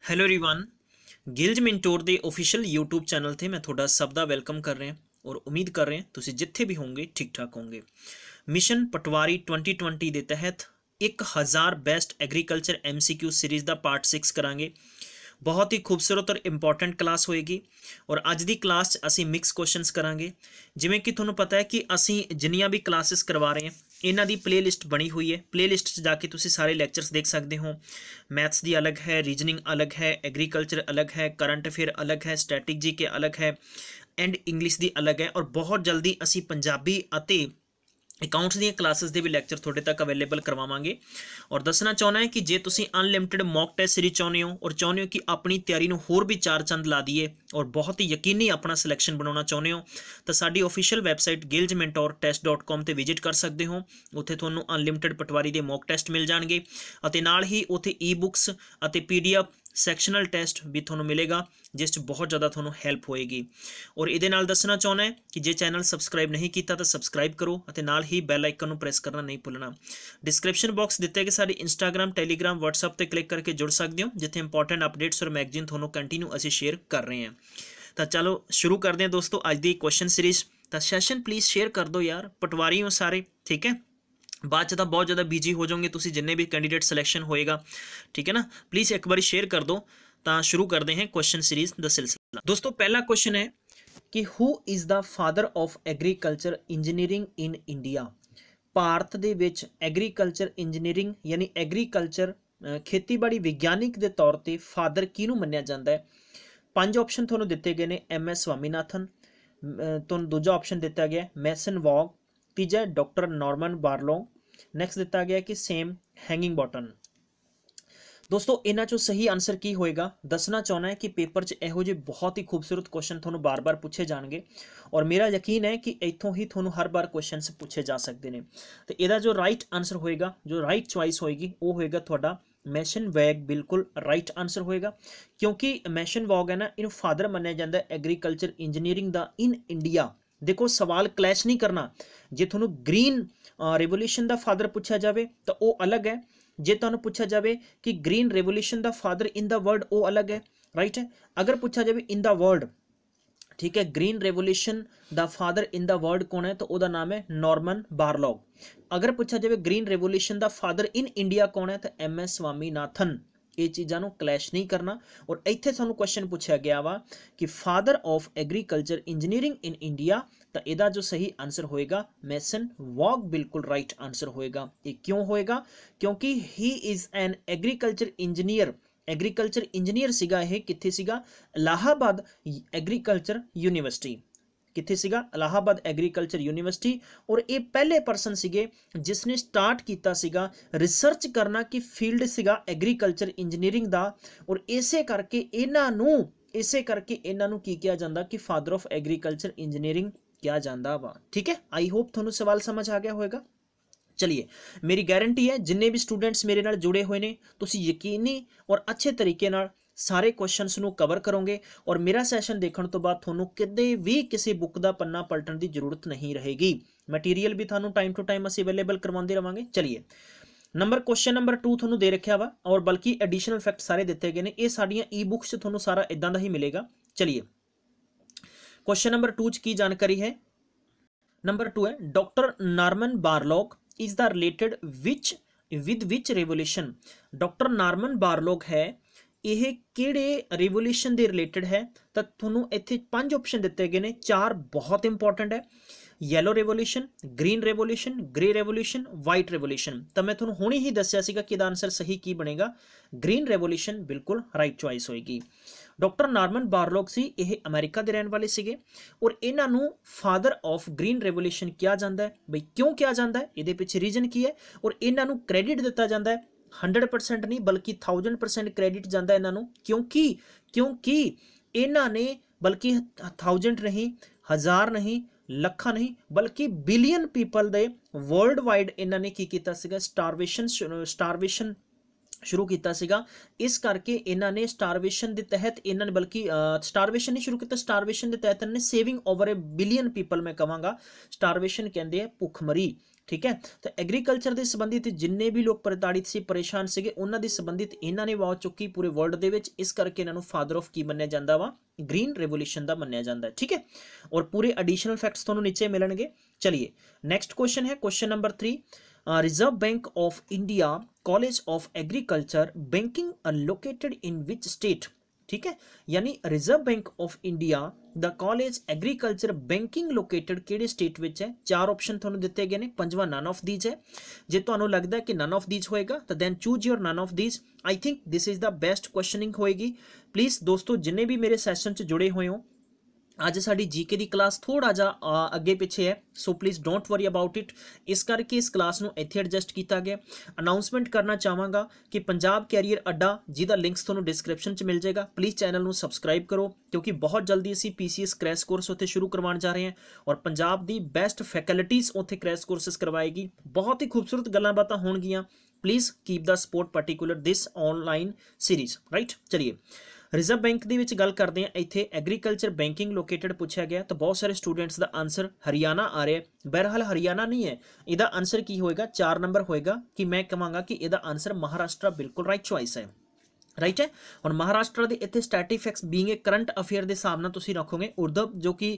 Hello everyone. Gills mentor ਦੇ official YouTube channel ਤੇ ਮੈਂ ਤੁਹਾਡਾ ਸਭ ਦਾ ਵੈਲਕਮ ਕਰ ਰਿਹਾ ਔਰ ਉਮੀਦ ਕਰ ਰਹੇ ਤੁਸੀਂ ਜਿੱਥੇ ਵੀ ਹੋਵੋਗੇ ਠੀਕ ਠਾਕ ਹੋਵੋਗੇ। ਮਿਸ਼ਨ ਪਟਵਾਰੀ 2020 ਦੇ ਤਹਿਤ 1000 ਬੈਸਟ ਐਗਰੀਕਲਚਰ MCQ सीरीज़ ਦਾ ਪਾर्ट 6 ਕਰਾਂਗੇ। बहुत ही खूबसूरत और इंपॉर्टेंट क्लास होएगी और अज की क्लास असी मिक्स क्वेश्चंस करांगे। जिमें कि तुहानूं पता है कि असी जिन्नियां भी क्लासेस करवा रहे हैं इन्हां दी प्ले लिस्ट बनी हुई है। प्ले लिस्ट जाके तुसी सारे लैक्चर्स देख सकते हो। मैथ्स की अलग है, रीजनिंग अलग है, एग्रीकल्चर अलग है, करंट अफेयर अलग है, स्टैटिक जी के अलग है एंड इंग्लिश की अलग है। और बहुत जल्दी असी पंजाबी अते अकाउंट्स दी क्लासेस के भी लैक्चर थोड़े तक अवेलेबल करवावांगे। और दसना चाहना है कि जे तुसी अनलिमिटेड मॉक टेस्ट सीरीज चाहते हो और चाहते हो कि अपनी तैयारी नूं होर भी चार चंद ला दिए और बहुत ही यकीनी अपना सिलेक्शन बनाना चाहते हो तो साडी ऑफिशियल वैबसाइट gilgementortest.com ते विजिट कर सकते हो। उत्थे तुहानूं अनलिमिटेड पटवारी के मॉक टेस्ट मिल जाएंगे अते नाल ही उत्थे ई बुक्स अते PDF सैक्शनल टेस्ट भी थोनों मिलेगा जिस बहुत ज़्यादा थोनों हैल्प होएगी। और ये नाल दसना चाहना है कि जे चैनल सबसक्राइब नहीं किया तो सबसक्राइब करो और नाल ही बैल आइकन प्रेस करना नहीं भूलना। डिस्क्रिप्शन बॉक्स दिते गए साड़ी इंस्टाग्राम टैलीग्राम WhatsApp पर क्लिक करके जुड़ सकते हो जिथे इंपॉर्टेंट अपडेट्स और मैगजीन थोनों कंटिन्यू असी शेयर कर रहे हैं। तो चलो शुरू करते हैं दोस्तों अज की क्वेश्चन सीरीज। तो सैशन प्लीज़ शेयर कर दो यार, पटवारी हो सारे, ठीक है। बाद च बहुत ज़्यादा बिजी हो जाओगे तुसी जिन्ने भी कैंडीडेट सिलेक्शन होएगा, ठीक है ना। प्लीज़ एक बार शेयर कर दो। तो शुरू करते हैं क्वेश्चन सीरीज द सिलसिला। दोस्तों पहला क्वेश्चन है कि who is the father of agriculture engineering in India. Bharat ਦੇ ਵਿੱਚ ਐਗਰੀਕਲਚਰ ਇੰਜੀਨੀਅਰਿੰਗ ਯਾਨੀ ਐਗਰੀਕਲਚਰ ਖੇਤੀਬਾੜੀ ਵਿਗਿਆਨਿਕ ਦੇ ਤੌਰ ਤੇ ਫਾਦਰ ਕਿਹਨੂੰ ਮੰਨਿਆ ਜਾਂਦਾ ਹੈ। ਪੰਜ ਆਪਸ਼ਨ ਤੁਹਾਨੂੰ ਦਿੱਤੇ ਗਏ ਨੇ। MS ਸਵਾਮੀਨਾਥਨ, ਤੁਹਾਨੂੰ ਦੂਜਾ ਆਪਸ਼ਨ ਦਿੱਤਾ ਗਿਆ ਮੈਸਨ ਵੌਗ, ਤੀਜਾ ਡਾਕਟਰ ਨਾਰਮਨ ਬਾਰਲੋਗ, ਨੈਕਸਟ ਦਿੱਤਾ ਗਿਆ कि ਸੈਮ ਹੈਂਗਿੰਗਬॉटन। दोस्तों इन्हां चों सही आंसर की होएगा दसना चाहना है कि पेपर च इहो जे बहुत ही खूबसूरत क्वेश्चन थोनों बार बार पूछे जाएंगे और मेरा यकीन है कि इत्थों ही थोनों हर बार क्वेश्चन पूछे जा सकते हैं। तो इहदा जो राइट आंसर होएगा, जो राइट चॉइस होएगी वो होएगा तुहाडा मैशन वैग। बिल्कुल राइट आंसर होएगा क्योंकि मैशन वॉग है ना, इन्हूं फादर मन्निया जाता है एग्रीकल्चर इंजीनियरिंग दा इन इंडिया। देखो सवाल क्लैश नहीं करना। जे थोनों ग्रीन रेवोल्यूशन का फादर पूछा जाए तो वह अलग है, जे तुहानूं पूछा जाए कि ग्रीन रेवोल्यूशन दा फादर इन द वर्ल्ड वो अलग है, राइट है। अगर पूछा जाए इन द वर्ल्ड, ठीक है, ग्रीन रेवोल्यूशन दा फादर इन द वर्ल्ड कौन है तो वह नाम है नॉर्मन बारलॉग। अगर पूछा जाए ग्रीन रेवोल्यूशन दा फादर इन इंडिया कौन है तो MS स्वामीनाथन। ये चीज़ों क्लैश नहीं करना। और इत्थे सानू क्वेश्चन पूछा गया वा कि father of agriculture engineering in India, तो यदा जो सही आंसर होएगा मैसन वॉग। बिल्कुल राइट आंसर होएगा। ये क्यों होएगा? क्योंकि he is an agriculture engineer. Agriculture engineer सीगा ये कित्थे सीगा? Allahabad agriculture university. कित्थे सीगा? Allahabad agriculture university. और ये पहले पर्सन सीगे जिसने स्टार्ट किया सीगा रिसर्च करना कि फील्ड सीगा एग्रीकल्चर इंजीनियरिंग दा। और इसे करके इन्हों की किया जाता कि फादर ऑफ एग्रीकल्चर इंजीनियरिंग किया जाता वा, ठीक है। आई होप थोनों सवाल समझ आ गया होगा। चलिए मेरी गारंटी है जिन्ने भी स्टूडेंट्स मेरे नाल जुड़े हुए ने तुसी यकीनी और अच्छे तरीके नाल सारे क्वेश्चनस नूं कवर करोगे और मेरा सैशन देखने तो बाद थोनों किते भी किसी बुक का पन्ना पलटन की जरूरत नहीं रहेगी। मटीरियल भी थानू टाइम टू टाइम असीं अवेलेबल करवाते रहांगे। चलिए क्वेश्चन नंबर 2 थोनों दे रखा वा और बल्कि एडिशनल फैक्ट सारे दिते गए हैं। ये साड़ियाँ ई बुक्स थोनों सारा इदां दा ही मिलेगा। चलिए क्वेश्चन नंबर 2 की जानकारी है। नंबर 2 है doctor Norman Borlaug is the related with which revolution. Doctor Norman Borlaug है यह किहड़े रेवोल्यूशन के रिलेटेड है तो थोनों इत्थे 5 ऑप्शन दिते गए हैं। 4 बहुत इंपॉर्टेंट है, yellow revolution, green revolution, grey revolution, white revolution. तो मैं थोनों हुणे ही दस्सिया सीगा कि आंसर सही की बनेगा ग्रीन रेवोल्यूशन। बिल्कुल राइट चॉइस होएगी। डॉक्टर नार्मन बारलॉग सी यह अमेरिका के रहने वाले सीगे और इन्हों फादर ऑफ ग्रीन रेवोल्यूशन किया जाता है। बई क्यों किया जाता है, ये पिछे रीजन की है। और इन्हों क्रेडिट दिता जाता है 100% नहीं बल्कि 1000% क्रेडिट जाता है इन्हों। क्योंकि इन्होंने बल्कि 1000 नहीं, 1000 नहीं, ਲੱਖਾਂ नहीं बल्कि billion people they world wide इन्होंने की कीता सीगा स्टारवेशन शुरू किया सीगा। इस करके इन्होंने स्टारवेशन के तहत इन्होंने बल्कि स्टारवेशन नहीं शुरू किया, स्टारवेशन के तहत इन्होंने सेविंग ओवर ए बिलियन पीपल मैं कहांगा। स्टारवेशन कहते हैं भुखमरी। ठीक है। तो एग्रीकल्चर के संबंधित जिन्ने भी लोग प्रताड़ित से परेशान से उन्होंने संबंधित इन्हों ने आवाज़ चुकी पूरे वर्ल्ड के विच, इस करके इन्हों फादर ऑफ की मन्निया जाता वा, ग्रीन रेवोल्यूशन का मन्निया जाता है। ठीक है, और पूरे एडिशनल फैक्ट्स तुहानूं नीचे मिलणगे। चलिए नेक्स्ट क्वेश्चन है question number 3। Reserve Bank of India college of agriculture banking located in which state. ठीक है, यानी Reserve Bank of India the college agriculture banking located किहड़े स्टेट विच है। 4 ऑप्शन तुहानूं दिते गए ने, पंजवां नन ऑफ दीज है। जे तुहानूं लगदा है कि नन ऑफ दीज होएगा तो then choose your none of these. I think this is the best questioning होएगी। प्लीज़ दोस्तों जिन्हें भी मेरे सैशन च जुड़े हुए हो, अज साडी जीके की क्लास थोड़ा जा अगे पिछे है, so please don't worry about it. इस करके इस क्लास नूं इत्थे एडजस्ट किया गया। अनाउंसमेंट करना चाहांगा कि पंजाब कैरियर अड्डा जिहदा लिंक्स तुहानूं डिस्क्रिप्शन च मिल जाएगा, प्लीज़ चैनल नूं सबसक्राइब करो, क्योंकि बहुत जल्दी असीं PCS क्रैश कोर्स उत्थे शुरू करवाने जा रहे हैं और पंजाब दी बेस्ट फैकल्टीज़ उत्थे क्रैश कोर्सेस करवाएगी। बहुत ही खूबसूरत गल्लां बातां होणगियां। Please keep the support particular this online series, right. चलिए रिजर्व बैंक की गल करते हैं, इत्थे एग्रीकल्चर बैंकिंग लोकेटेड पूछा गया तो बहुत सारे स्टूडेंट्स का आंसर हरियाणा आ रहा है। बहरहाल हरियाणा नहीं है, इसका आंसर की होएगा 4 नंबर होएगा कि मैं कहांगा कि इसका आंसर महाराष्ट्र बिल्कुल राइट चॉइस है, राइट है। और महाराष्ट्र के इतने स्टैटिफिक्स बीइंग ए करंट अफेयर के हिसाब नाल तुसीं रखोगे। उद्धव जो कि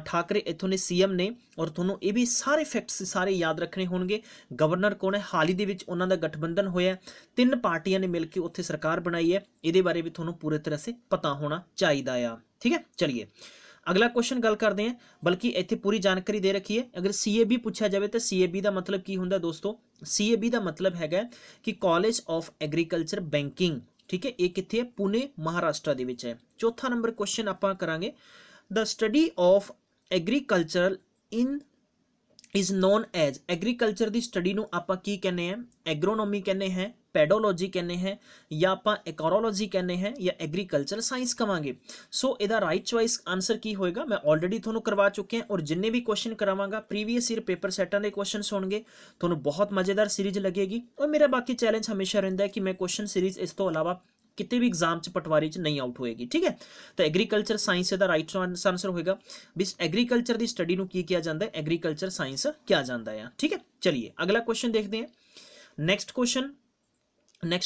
ठाकरे इत्थों ने CM ने, और तुहानूं ये भी सारे फैक्ट्स सारे याद रखने होंगे। गवर्नर कौन है, हाल ही दे विच उन्हां दा गठबंधन होया, 3 पार्टियां ने मिलकर उत्थे सरकार बनाई है, ये बारे भी तुहानूं पूरी तरह से पता होना चाहिए। ठीक है, चलिए अगला क्वेश्चन गल करते हैं, बल्कि इत्थे पूरी जानकारी दे रखी है। अगर CAB पूछा जाए तो CAB का मतलब की हुंदा दोस्तों, CAB का मतलब हैगा कि कॉलेज ऑफ एग्रीकल्चर बैंकिंग। ठीक है, ये कित्थे है, पुणे महाराष्ट्र दे विच है। चौथा नंबर क्वेश्चन आपां करांगे, the study of agriculture in is known as. Agriculture की स्टडी नूं आपां की कहने हैं, एग्रोनॉमी कहने हैं, पैडोलॉजी कहने हैं, या आपां इकोलॉजी कहने हैं, या एग्रीकल्चर साइंस कहांगे। सो इहदा राइट चॉइस आंसर की होएगा, मैं ऑलरेडी तुहानूं करवा चुके हैं और जिन्ने भी क्वेश्चन करावांगा प्रीवियस ईयर पेपर सैटां दे क्वेश्चन होणगे, तुहानूं बहुत मज़ेदार सीरीज लगेगी। और मेरा बाकी चैलेंज हमेशा रहिंदा है कि मैं क्वेश्चन सीरीज इस तो अलावा कितने भी एग्जाम च पटवारी च नहीं आउट होएगी। ठीक है, तो एग्रीकल्चर साइंस का राइट आंसर होएगा। भी एग्रीकल्चर की स्टडी नूं की किया जाता है, एग्रीकल्चर साइंस क्या जाता है। ठीक है, चलिए अगला क्वेश्चन देखते हैं। नेक्स्ट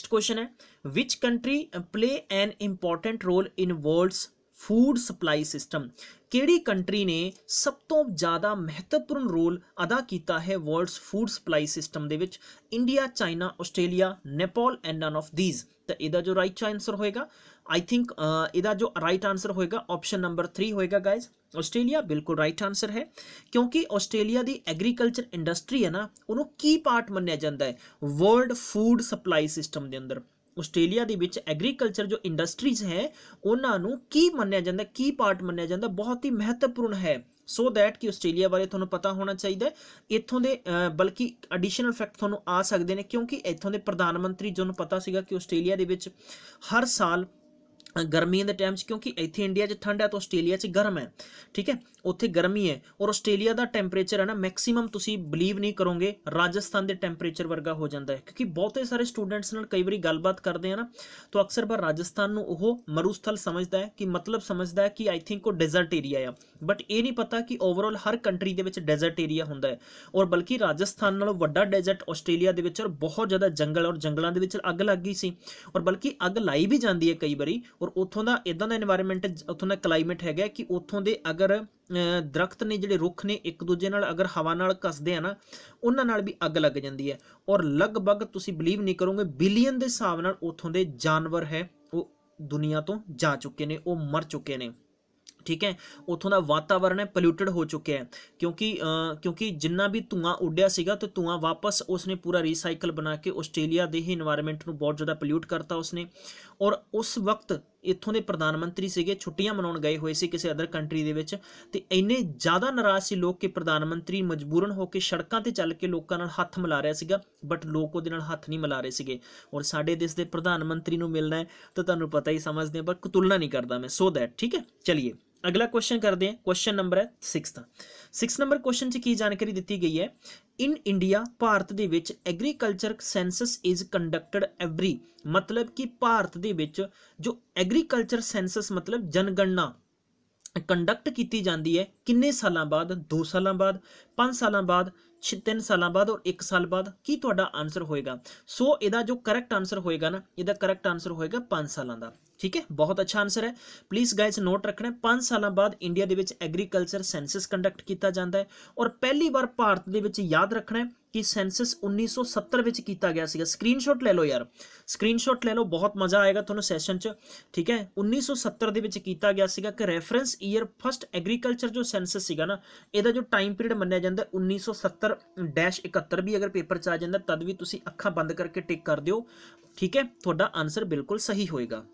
क्वेश्चन है, which country play an important role in world's food supply system. किहड़ी कंट्री ने सब तो ज़्यादा महत्वपूर्ण रोल अदा किया है वर्ल्ड्स फूड सप्लाई सिस्टम दे विच। India, China, Australia, Nepal and none of these. तो इसका जो राइट आंसर होएगा, आई थिंक इसका जो राइट आंसर होएगा ऑप्शन नंबर 3 होएगा गाइज। आस्ट्रेलिया बिल्कुल राइट आंसर है, क्योंकि आस्ट्रेलिया की एग्रीकल्चर इंडस्ट्री है ना, उन्होंने की पार्ट मन्निया जाता है वर्ल्ड फूड सप्लाई सिस्टम के अंदर। आस्ट्रेलिया दे विच एग्रीकल्चर जो इंडस्ट्रीज है उन्होंने की मन्निया जाता है, की पार्ट मन्निया जाता, बहुत ही महत्वपूर्ण है। सो दैट कि आस्ट्रेलिया बारे तुहानूं पता होना चाहिए। इत्थों दे बल्कि एडिशनल फैक्ट तुहानूं आ सकते हैं, क्योंकि इत्थों दे प्रधानमंत्री जो पता सीगा कि आस्ट्रेलिया दे विच हर साल गर्मियों के टाइम, क्योंकि इत्थे इंडिया च ठंड है तो आस्ट्रेलिया च गर्म है। ठीक है, उत्थे गर्मी है, और आस्ट्रेलिया का टैंपरेचर है ना मैक्सीमम तुसी बिलीव नहीं करोगे राजस्थान के टैंपरेचर वर्गा हो जाता है। क्योंकि बहुते सारे स्टूडेंट्स नाल कई बार गलबात करते हैं ना, तो अक्सर बार राजस्थान नूं ओह मरुस्थल समझदा है, कि मतलब समझदा है कि आई थिंक वो डेजर्ट एरिया है, बट ये नहीं पता कि ओवरऑल हर कंट्री दे विच डेजर्ट एरिया हुंदा है। और बल्कि राजस्थान नालों वड्डा डेजर्ट आस्ट्रेलिया दे विच, और बहुत ज़्यादा जंगल, और जंगलों के अग लग गई सी, और बल्कि अग लाई भी जाती है कई बारी। और उत्थों का इदां दा एनवायरनमेंट, उत्थों का क्लाइमेट है कि उत्थों के अगर दरख्त ने जिहड़े रुख ने एक दूजे नाल अगर हवा नाल कसदे हैं ना, उन्हां नाल भी अग लग जाती है। और लगभग तुसीं बिलीव नहीं करोगे बिलियन के हिसाब नाल उत्थों के जानवर है वो दुनिया तो जा चुके हैं, वो मर चुके हैं। ठीक है, उत्थों का वातावरण है पोल्यूटेड हो चुके हैं, क्योंकि जिन्ना भी धुआं उड्या सीगा तो धुआं वापस उसने पूरा रीसाइकल बना के आस्ट्रेलिया के ही इन्वायरमेंट को बहुत ज़्यादा पोल्यूट करता उसने। और उस वक्त इत्थों के प्रधानमंत्री सीगे छुट्टियां मनाउण गए हुए सी किसी अदर कंट्री दे विच, ते इन्ने ज़्यादा नाराज़ सी लोग कि प्रधानमंत्री मजबूरन होकर सड़कों ते चल के लोगों नाल हत्थ मिला रहा सीगा, बट लोग उहदे नाल हत्थ नहीं मिला रहे सीगे। और साडे देश के प्रधानमंत्री नूं मिलना है तो तुहानूं पता ही समझते हैं, पर तुलना नहीं करता मैं, सो दैट। ठीक है, चलिए अगला क्वेश्चन करते हैं। क्वेश्चन नंबर है 6 नंबर क्वेश्चन की जानकारी दी गई है, in India Bharat they which agriculture census is conducted every. मतलब कि भारत दे विच जो एग्रीकल्चर सेंसस मतलब जनगणना कंडक्ट की जाती है किन्ने सालों बाद, 2 सालों बाद, 5 सालों बाद, 3 साल बाद और 1 साल बाद की तुहाडा आंसर होएगा। सो इहदा जो करैक्ट आंसर होएगा ना, इहदा करैक्ट आंसर होएगा 5 सालों का। ठीक है, बहुत अच्छा आंसर है। प्लीज़ गाइज नोट रखना है, 5 साल बाद इंडिया दे विच एग्रीकल्चर सेंसस कंडक्ट किया जाता है और पहली बार भारत दे विच याद रखना है कि सेंसस 1970 विच किया गया सीगा। स्क्रीनशॉट ले लो यार, स्क्रीनशॉट ले लो, बहुत मज़ा आएगा तुहानूं सैशन च। ठीक है, 1970 दे विच किया गया सीगा कि रेफरेंस ईयर फर्स्ट एग्रीकल्चर जो सेंसस सीगा ना, इहदा जो टाइम पीरियड मन्निया जाता 1970-71 भी अगर पेपर च आ जाता तद भी तुसीं अखां बंद करके टिक कर दिओ। ठीक है, तुहाडा आंसर बिल्कुल सही होएगा।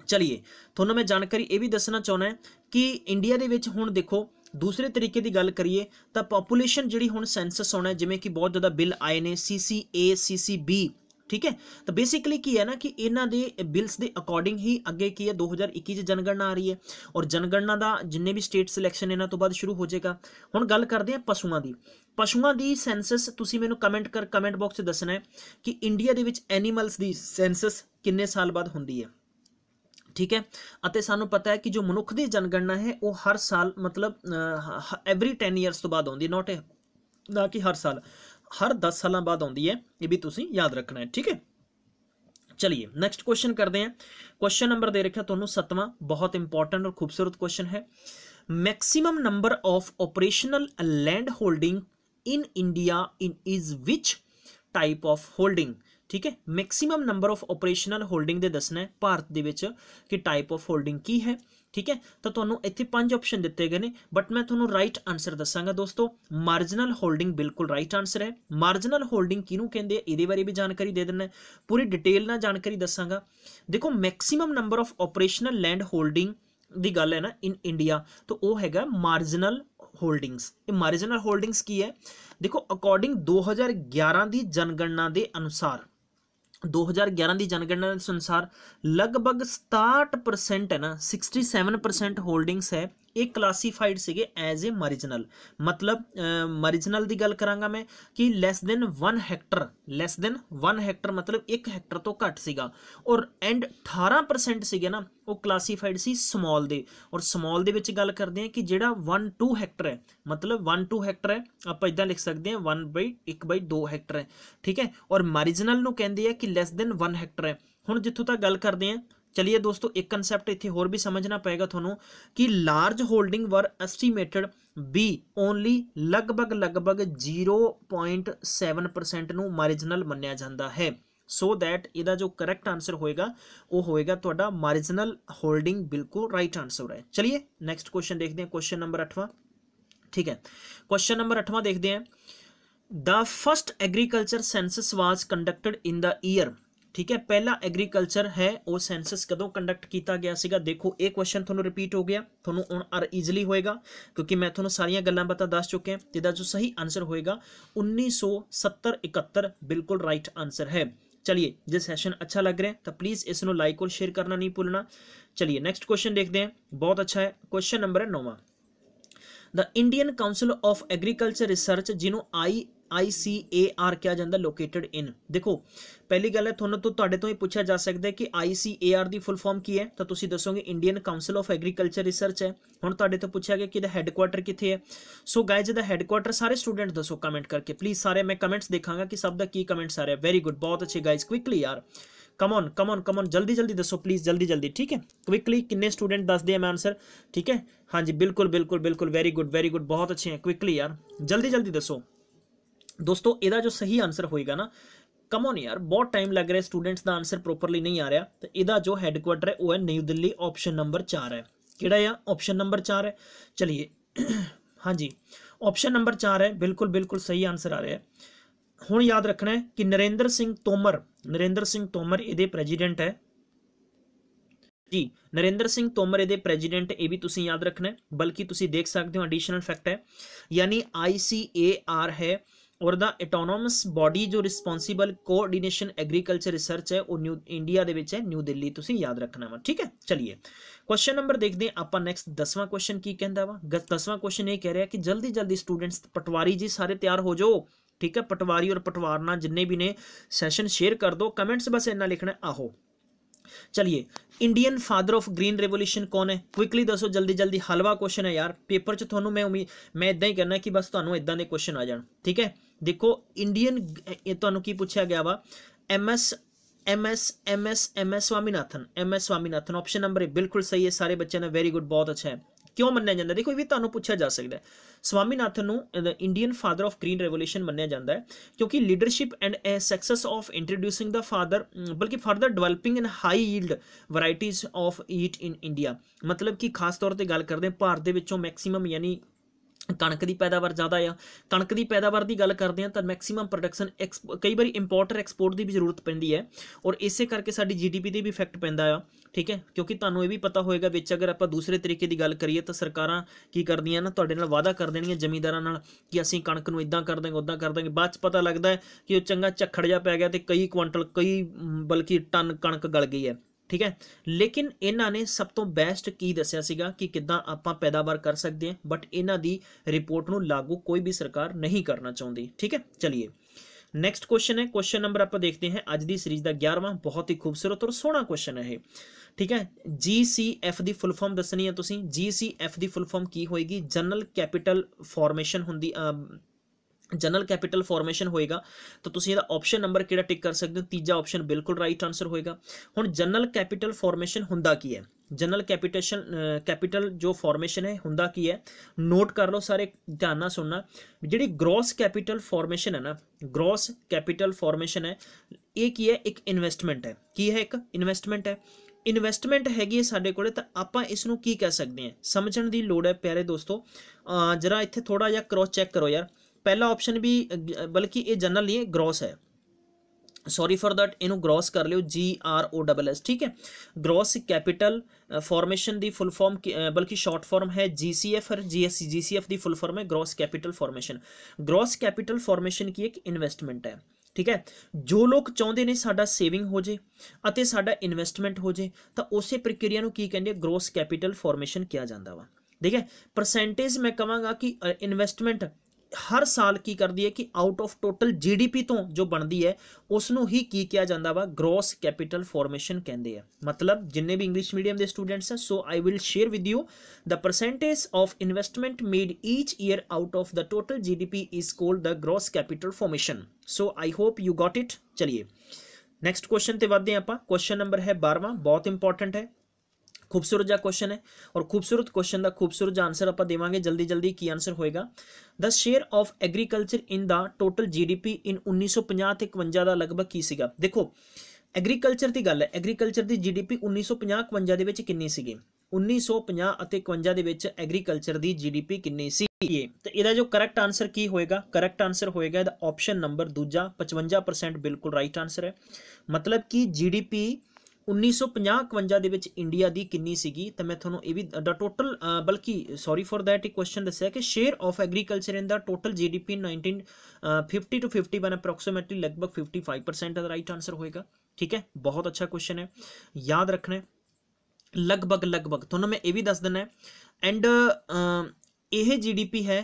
चलिए, तुहानूं मैं जानकारी ये भी दसना चाहुंदा है कि इंडिया दे विच हुण देखो दूसरे तरीके की गल करिए तो पॉपूलेशन जिहड़ी हुण सेंसस होना है, जिवें कि बहुत ज़्यादा बिल आए ने CCA CCB। ठीक है, तो बेसिकली की है ना कि इन्हां दे बिल्स के अकॉर्डिंग ही अगे की है 2021 जनगणना आ रही है और जनगणना का जिन्ने भी स्टेट सिलेक्शन इन्हां तो बाद शुरू हो जाएगा। हुण गल करते हैं पशुओं की। पशुओं की सेंसस तुसीं मैनूं कमेंट बॉक्स दसना है कि इंडिया दे विच एनीमल्स की सेंसस किन्ने साल बाद हुंदी है। ठीक है, अते सानू पता है कि जो मनुख की जनगणना है वो हर साल मतलब एवरी 10 ईयर्स तो बाद आउंदी, नॉट ना कि हर साल, हर 10 साल बाद आउंदी है। ये भी तुसीं याद रखना है। ठीक है, चलिए नेक्स्ट क्वेश्चन करते हैं। क्वेश्चन नंबर दे रखा तुहानूं 7वां, बहुत इंपॉर्टेंट और खूबसूरत क्वेश्चन है। Maximum number of operational land holding in India in is which type of holding. ठीक है, maximum number of operational holding दे दसना है भारत दे विच कि टाइप ऑफ होल्डिंग की है। ठीक है, तो तुहानूं इत्थे 5 ऑप्शन दिते गए ने, बट मैं तुहानूं राइट आंसर दसांगा दोस्तों। मार्जिनल होल्डिंग बिल्कुल राइट आंसर है। मार्जिनल होल्डिंग किहनूं कहंदे आ इहदे बारे भी जानकारी दे देना है, पूरी डिटेल नाल जानकारी दसांगा। देखो, maximum number of operational land holding the गल है ना इन इंडिया, तो वो हैगा मार्जिनल होल्डिंग्स। ये मार्जिनल होल्डिंग्स की है, देखो अकॉर्डिंग 2011 की जनगणना के अनुसार, 2011 की जनगणना के अनुसार लगभग 67% है ना, 67% होल्डिंग्स है ये क्लासीफाइड सीगे एज ए मार्जिनल। मतलब मार्जिनल की गल करांगा मैं कि lace then 1 hectare, lace then 1 hectare मतलब 1 हैक्टर तो घट सीगा। और एंड 18% सीगे ना वो क्लासीफाइड सी समॉल दे। और समॉल दे विच गल करते हैं कि जिहड़ा 1-2 हैक्टर है, मतलब 1-2 हैक्टर है, आप इदां लिख सकते हैं 1/1/2 हैक्टर है। ठीक है, और मार्जिनल नूं कहंदे हैं कि लैस देन 1 हैक्टर है। हुण जिथों तक गल करते हैं, चलिए दोस्तों एक कंसैप्ट इत्थे होर भी समझना पएगा थोनों कि लार्ज होल्डिंग वर एस्टीमेटेड बी ओनली लगभग 0.7% नूं मार्जिनल मन्निया जाता है। सो दैट इहदा जो करैक्ट आंसर होएगा वो होएगा तुहाडा मार्जिनल होल्डिंग, बिल्कुल राइट आंसर है। चलिए नेक्स्ट क्वेश्चन देखते हैं, क्वेश्चन नंबर 8वां। ठीक है, क्वेश्चन नंबर 8वां देखते हैं। The first agriculture census was conducted in the year. ठीक है, पहला एग्रीकल्चर है वो सेंसस कदों कंडक्ट किया गया सीगा। देखो एक क्वेश्चन थोनों रिपीट हो गया, थोनों हुण और ईजिली होएगा क्योंकि मैं थोनों सारियां गल्लां बातां दस चुके हैं। इहदा जो सही आंसर होएगा 1970-71 बिल्कुल राइट आंसर है। चलिए, जो सैशन अच्छा लग रहा है तो प्लीज़ इसनों लाइक और शेयर करना नहीं भूलना। चलिए नेक्स्ट क्वेश्चन देखते हैं, बहुत अच्छा है। क्वेश्चन नंबर है 9वां। The Indian council of agriculture research जिन्हों ICAR क्या जाता लोकेटेड इन। देखो पहली गल है थोनों तो तुहाडे तो ही पूछा जा सकता है कि ICAR की फुल फॉर्म की है, तो तुसीं दसोगे Indian council of agriculture research है। हुण तुहाडे तो पूछा गया कि दा हैडक्वार्टर कित्थे है। सो गाइज दा हैडक्वार्टर सारे स्टूडेंट दसो कमेंट करके प्लीज़, सारे मैं कमेंट्स देखांगा कि सब दा की कमेंट्स आ रहा है। वेरी गुड, बहुत अच्छे गाइज, क्विकली यार, कम ऑन जल्दी जल्दी दसो प्लीज़, जल्दी जल्दी। ठीक है, क्विकली किन्ने स्टूडेंट दस दिए मैं आंसर। ठीक है, हाँ जी बिल्कुल बिल्कुल बिल्कुल, वेरी गुड, बहुत अच्छे हैं। क्विकली यार जल्दी जल्दी दसो दोस्तों। इहदा जो सही आंसर होएगा ना, कम ऑन यार, बहुत टाइम लग रहा है, स्टूडेंट्स का आंसर प्रॉपरली नहीं आ रहा। तो इहदा जो हैडक्वार्टर है वो है न्यू दिल्ली, ऑप्शन नंबर 4 है। किहड़ा है? ऑप्शन नंबर 4 है। चलिए हाँ जी, ऑप्शन नंबर 4 है, बिल्कुल बिल्कुल सही आंसर आ रहा है। हुण याद रखना है कि नरेंद्र सिंह तोमर इहदे प्रेजिडेंट है जी। नरेंद्र सिंह तोमर इहदे प्रेजिडेंट, ये भी तुसीं याद रखना है। बल्कि तुसीं देख सकते हो एडिशनल फैक्ट है, यानी ICAR है और द ऑटोनोमस बॉडी जो रिस्पोंसिबल कोऑर्डिनेशन एग्रीकल्चर रिसर्च है वो न्यू इंडिया दे विच है, न्यू दिल्ली, तुसीं याद रखना वा। ठीक है, चलिए क्वेश्चन नंबर देखते हैं आपां नेक्स्ट 10वां क्वेश्चन की कहंदा वा। 10वां क्वेश्चन ये कह रहा है कि जल्दी जल्दी स्टूडेंट्स, पटवारी जी सारे तैयार हो जाओ। ठीक है, पटवारी और पटवारना जिन्ने भी ने सैशन शेयर कर दो, कमेंट्स बस इन्ना लिखना है आहो। चलिए, Indian father of green revolution कौन है? क्विकली दसो, जल्दी जल्दी, हलवा क्वेश्चन है यार पेपर च थानू मैं इदां ही करना कि बस थानू इदां दे क्वेश्चन आ जाण, ठीक है। देखो इंडियन थानू की पूछा गया वा, M S Swaminathan option number A बिल्कुल सही है, सारे बच्चों ने वेरी गुड, बहुत अच्छा है। क्यों मन्निया जाता है? देखो ये भी तुहानू पूछा जा सकता है। स्वामीनाथन नू Indian father of green revolution मन्निया जाता है क्योंकि leadership and success of introducing the father, बल्कि further developing in high yield varieties of wheat in India, मतलब कि खास तौर पर गल करते हैं भारत के विचों मैक्सीमम यानी कणक की पैदावार ज़्यादा आ, कणक की पैदावार की गल करते हैं तो मैक्सीमम प्रोडक्शन कई बार इंपोर्ट एक्सपोर्ट की भी जरूरत पैंदी है और इसे करके साडी GDP ते भी इफैक्ट पैंदा आ, ठीक है। क्योंकि तुहानू ये भी पता होएगा विच अगर आप दूसरे तरीके की गल करिए तो सरकारां की करदियां ना, तुहाडे नाल वादा कर देणियां जमींदारां नाल कि असीं कणक नूं इदां कर देंगे उदां कर देंगे, बाद च पता लगता है कि वो चंगा झक्खड़ जिहा पै गया तो कई क्वांटल कई बल्कि टन कणक गल गई है, ठीक है। लेकिन इन्हां ने सब तो बेस्ट की दस्सिया सीगा कि किद्दां आपां पैदावार कर सकते हैं, बट इन्हां दी रिपोर्ट नूं लागू कोई भी सरकार नहीं करना चाहती, ठीक है। चलिए नैक्सट क्वेश्चन है, क्वेश्चन नंबर आप देखते हैं अज की सीरीज का 11वां, बहुत ही खूबसूरत और सोहना क्वेश्चन है ये, ठीक है। GCF की फुल फॉर्म दसनी है तुसीं, GCF की फुल फॉर्म की होएगी? जनरल कैपिटल फॉर्मेशन हुंदी, जनरल कैपिटल फॉर्मेशन होएगा, तो तुसीं इहदा ऑप्शन नंबर किहड़ा टिक कर सकते हो? तीजा ऑप्शन बिल्कुल राइट आंसर होएगा। हुण जनरल कैपिटल फॉर्मेशन हुंदा की है? जनरल कैपिटल जो फॉर्मेशन है हुंदा की है, नोट कर लो सारे, ध्यान नाल सुनना। जिहड़ी ग्रॉस कैपिटल फॉर्मेशन है ना, ग्रॉस कैपिटल फॉर्मेशन है ये की है? एक इन्वेस्टमेंट है। की है? एक इन्वेस्टमेंट है। इन्वेस्टमेंट हैगी साडे कोले, तो आपां इसनूं की कह सकते हैं? समझण दी लोड़ है प्यारे दोस्तों। जरा इत्थे थोड़ा जिहा क्रॉस चैक करो यार, पहला ऑप्शन भी बल्कि ये जनरल नहीं है, ग्रॉस है, सॉरी फॉर दैट, इनू ग्रॉस कर लियो, GROSS, ठीक है। ग्रॉस कैपिटल फॉर्मेशन दी फुल फॉर्म बल्कि शॉर्ट फॉर्म है GCF और GCF दी फुल फॉर्म है gross capital formation. Gross capital formation की एक इन्वेस्टमेंट है, ठीक है। जो लोग चाहते हैं साडा सेविंग हो जाए अते साडा इन्वेस्टमेंट हो जाए, तो उस प्रक्रिया नूं की कहंदे ग्रॉस कैपिटल फॉर्मेशन किया जाता वा, ठीक है। परसेंटेज मैं कहांगा कि इन्वेस्टमेंट हर साल की करती है कि आउट ऑफ टोटल GDP तो जो बनती है उसनों ही की किया जाता वा ग्रॉस कैपिटल फॉर्मेशन कहते हैं। मतलब जिन्ने भी इंग्लिश मीडियम के स्टूडेंट्स हैं, so I will share with you the percentage of investment made each year out of the total GDP is called the gross capital formation. So I hope you got it. चलिए next question ते वधदे आपां। Question number है 12वां, बहुत important है, खूबसूरत जा question है और खूबसूरत क्वेश्चन का खूबसूरत जा आंसर आप देवांगे। जल्दी जल्दी की आंसर होएगा? The share of agriculture in the total GDP इन 1950 ते 51 का लगभग की सीगा? देखो एग्रीकल्चर की गल है, एग्रीकल्चर की GDP 1950-51 दे विच किन्नी सीगी? 1950 ਅਤੇ 51 ਦੇ ਵਿੱਚ एग्रीकल्चर की GDP किन्नी सी? तो ਇਹਦਾ जो करैक्ट आंसर की होएगा? करैक्ट आंसर होएगा ਇਹਦਾ ऑप्शन नंबर दूजा 55% बिल्कुल राइट आंसर है। मतलब कि GDP 1950-51 ਦੇ ਵਿੱਚ ਇੰਡੀਆ ਦੀ ਕਿੰਨੀ ਸੀਗੀ? ਤਾਂ ਮੈਂ ਤੁਹਾਨੂੰ ਇਹ ਵੀ ਦਾ ਟੋਟਲ ਬਲਕਿ ਸੌਰੀ ਫॉर दैट ਇੱਕ ਕੁਐਸਚਨ ਦੱਸਿਆ ਕਿ share of agriculture in the total GDP 1950 to 51 approximately लगभग 55% ਦਾ राइट आंसर होएगा, ठीक है। बहुत अच्छा क्वेश्चन है, याद रखना है। लगभग लगभग ਤੁਹਾਨੂੰ मैं ये भी दस देना है। एंड यह GDP है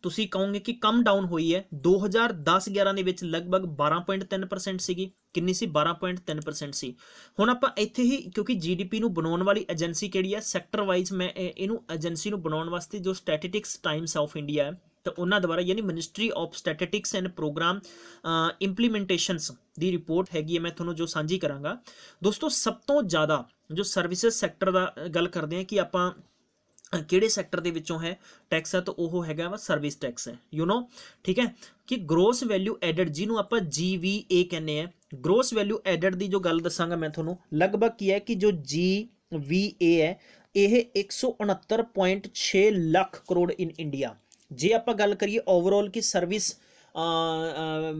तुसी कहोगे कि कम डाउन हुई है 2010-11 ਦੇ ਵਿੱਚ लगभग 12.3% ਸੀਗੀ। किन्नी सी? 12.3% सी। ਹੁਣ ਆਪਾਂ ਇੱਥੇ ਹੀ ਕਿਉਂਕਿ GDP ਨੂੰ ਬਣਾਉਣ ਵਾਲੀ ਏਜੰਸੀ ਕਿਹੜੀ ਹੈ? ਸੈਕਟਰ ਵਾਈਜ਼ ਮੈਂ ਇਹਨੂੰ ਏਜੰਸੀ ਨੂੰ ਬਣਾਉਣ ਵਾਸਤੇ ਜੋ ਸਟੈਟਿਸਟਿਕਸ ਟਾਈਮਸ ਆਫ ਇੰਡੀਆ ਹੈ तो उन्होंने द्वारा यानी ministry of statistics and programme implementations की रिपोर्ट हैगी है, मैं थोड़ा जो सांझी करांगा दोस्तों। सब तो ज़्यादा जो सर्विसेज सैक्टर का गल करते हैं कि आप किहड़े सैक्टर दे विचों है टैक्स है, तो वो हैगा वा सर्विस टैक्स है, यू नो, ठीक है। कि ग्रोस वैल्यू एडड जिन्हों आप GVA कहने हैं, ग्रोस वैल्यू एडड की जो गल दसांगा मैं थोड़ा लगभग की है कि जो GVA है यह 169.6 लाख करोड़ इन इंडिया। जे आप गल करिए ओवरऑल की service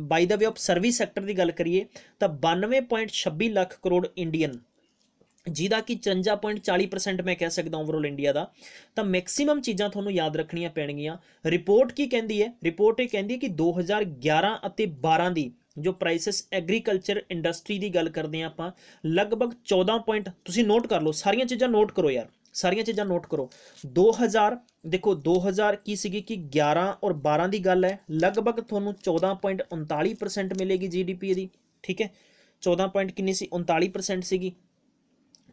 by the way of service sector की गल करिए तो 92.26 लाख करोड़ इंडियन, जिहदा कि 53.40% मैं कह सकता ओवरऑल इंडिया का। तो मैक्सीमम चीज़ां तुहानूं याद रखनियां पैणगियां। रिपोर्ट की कहती है? रिपोर्ट ये कहती है कि 2011 ਅਤੇ 12 की जो प्राइसिस एग्रीकल्चर इंडस्ट्री की गल करते हैं आप लगभग 14 पॉइंट, तुसीं नोट कर लो, सारियां चीज़ां नोट करो यार, सारियां चीज़ां नोट करो। 2000 देखो 2000 की सीगी कि 11 और 12 की गल है, लगभग तुहानूं 14.39% मिलेगी GDP दी, ठीक है। 14 पॉइंट कितनी सी? 39% सीगी।